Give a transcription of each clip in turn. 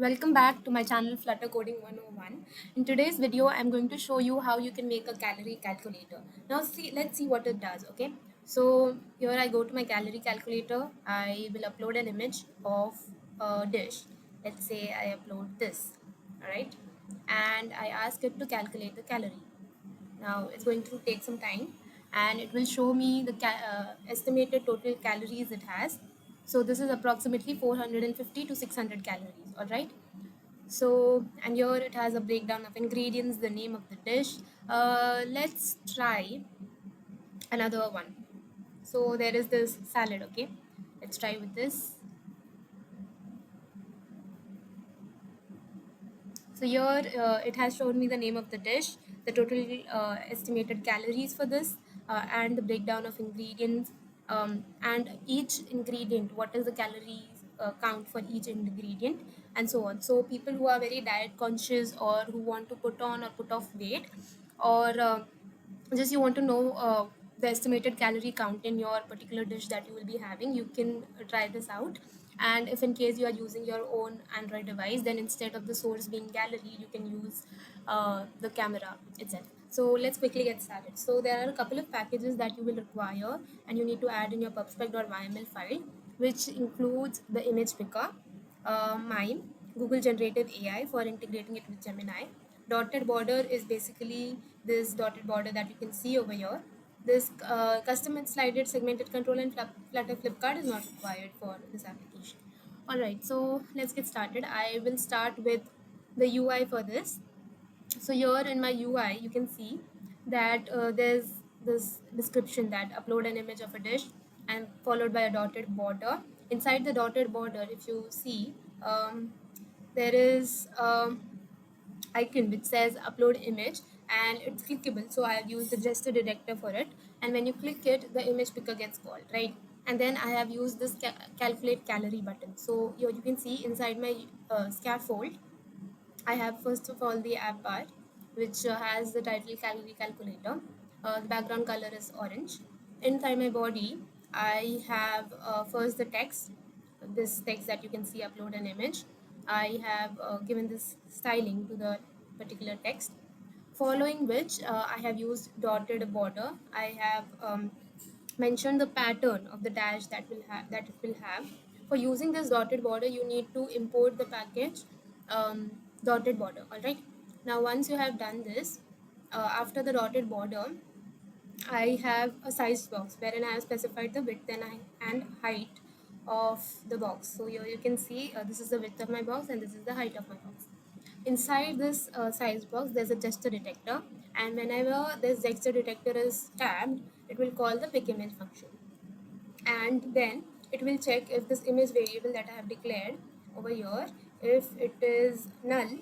Welcome back to my channel Flutter Coding 101. In today's video, I'm going to show you how you can make a calorie calculator. Now let's see what it does, okay? So here I go to my calorie calculator. I will upload an image of a dish. Let's say I upload this, all right? And I ask it to calculate the calorie. Now it's going to take some time and it will show me the estimated total calories it has. So this is approximately 450 to 600 calories, all right? So, and here it has a breakdown of ingredients, the name of the dish. Let's try another one. So there is this salad, okay? Let's try with this. So here it has shown me the name of the dish, the total estimated calories for this, and the breakdown of ingredients, and each ingredient, what is the calories count for each ingredient, and so on. So people who are very diet conscious or who want to put on or put off weight, or just you want to know the estimated calorie count in your particular dish that you will be having, you can try this out. And if in case you are using your own Android device, then instead of the source being gallery, you can use the camera itself. So let's quickly get started. So there are a couple of packages that you will require and you need to add in your pubspec.yml file, which includes the image picker, Mime, Google Generative AI for integrating it with Gemini. Dotted border is basically this dotted border that you can see over here. This custom and slided segmented control and Flutter flipkart is not required for this application. Alright, so let's get started. I will start with the UI for this. So here in my UI, you can see that there's this description that upload an image of a dish and followed by a dotted border. Inside the dotted border, if you see, there is icon which says upload image and it's clickable, so I have used the gesture detector for it, and when you click it the image picker gets called, right? And then I have used this calculate calorie button. So here you can see inside my scaffold I have first of all the app bar, which has the title calorie calculator. The background color is orange. Inside my body, I have first the text, this text that you can see upload an image. I have given this styling to the particular text, following which I have used dotted border. I have mentioned the pattern of the dash that it will have. For using this dotted border, you need to import the package dotted border. All right. Now, once you have done this, after the dotted border, I have a size box wherein I have specified the width and height of the box. So here you can see this is the width of my box and this is the height of my box. Inside this size box, there's a gesture detector, and whenever this gesture detector is tabbed, it will call the pick image function, and then it will check if this image variable that I have declared over here, if it is null,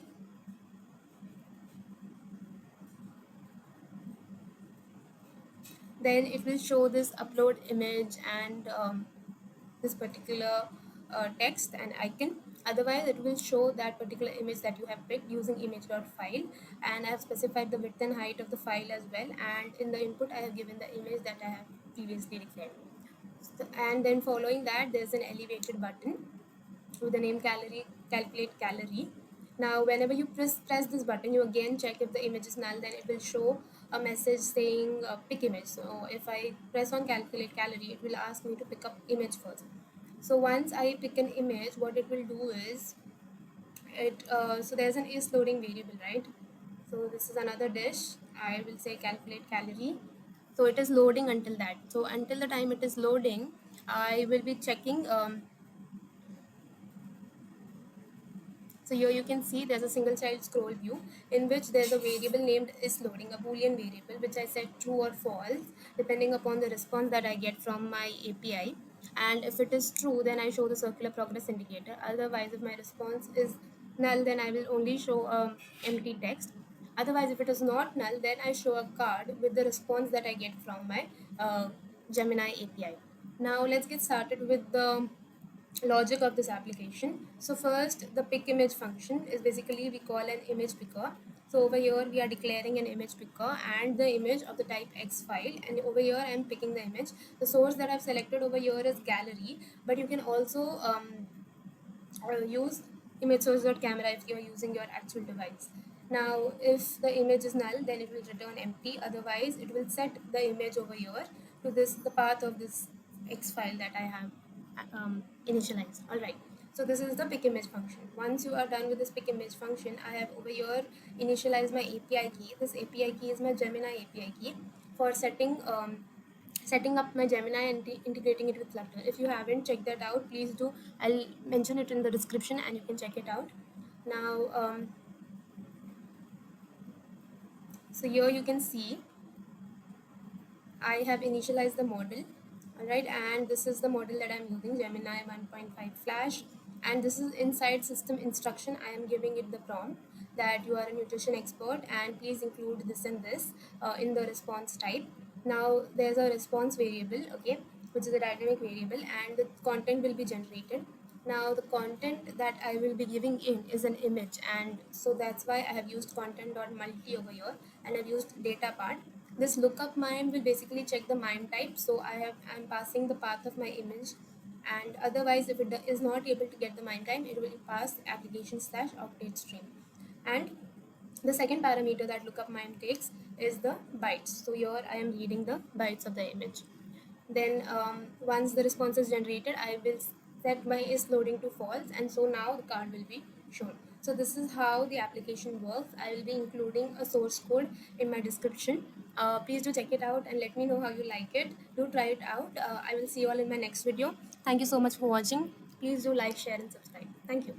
then it will show this upload image and this particular text and icon. Otherwise it will show that particular image that you have picked using image.file, and I have specified the width and height of the file as well, and in the input I have given the image that I have previously declared. And then following that, there's an elevated button with the name calorie calculate calorie. Now whenever you press this button, you again check if the image is null, then it will show a message saying pick image. So if I press on calculate calorie, it will ask me to pick up image first. So once I pick an image, what it will do is so there's an is loading variable, right? So this is another dish. I will say calculate calorie. So it is loading until that. So until the time it is loading, I will be checking. So here you can see there's a single child scroll view in which there's a variable named is loading, a boolean variable, which I set true or false depending upon the response that I get from my API. And if it is true, then I show the circular progress indicator. Otherwise, if my response is null, then I will only show empty text. Otherwise, if it is not null, then I show a card with the response that I get from my Gemini API. Now let's get started with the logic of this application. So first, the pick image function is basically we call an image picker. So over here we are declaring an image picker and the image of the type X file, and over here I am picking the image. The source that I've selected over here is gallery, but you can also use image source.camera if you are using your actual device. Now, if the image is null, then it will return empty. Otherwise, it will set the image over here to the path of this X file that I have initialized. All right. So this is the pick image function. Once you are done with this pick image function, I have over here initialized my API key. This API key is my Gemini API key for setting up my Gemini and integrating it with Flutter. If you haven't checked that out, please do. I'll mention it in the description and you can check it out. Now, so here you can see I have initialized the model. All right, and this is the model that I'm using, Gemini 1.5 Flash, and this is inside system instruction. I am giving it the prompt that you are a nutrition expert and please include this and this in the response type. Now there's a response variable, okay, which is a dynamic variable, and the content will be generated. Now the content that I will be giving in is an image, and so that's why I have used content.multi over here, and I've used data part. This lookup mime will basically check the mime type, so I'm passing the path of my image, and otherwise if it is not able to get the mime type, it will pass application slash update stream. And the second parameter that lookup mime takes is the bytes. So here I am reading the bytes of the image. Then once the response is generated, I will set my is loading to false, and so now the card will be shown. So this is how the application works. I will be including a source code in my description. Please do check it out and let me know how you like it. Do try it out. I will see you all in my next video. Thank you so much for watching. Please do like, share and subscribe. Thank you.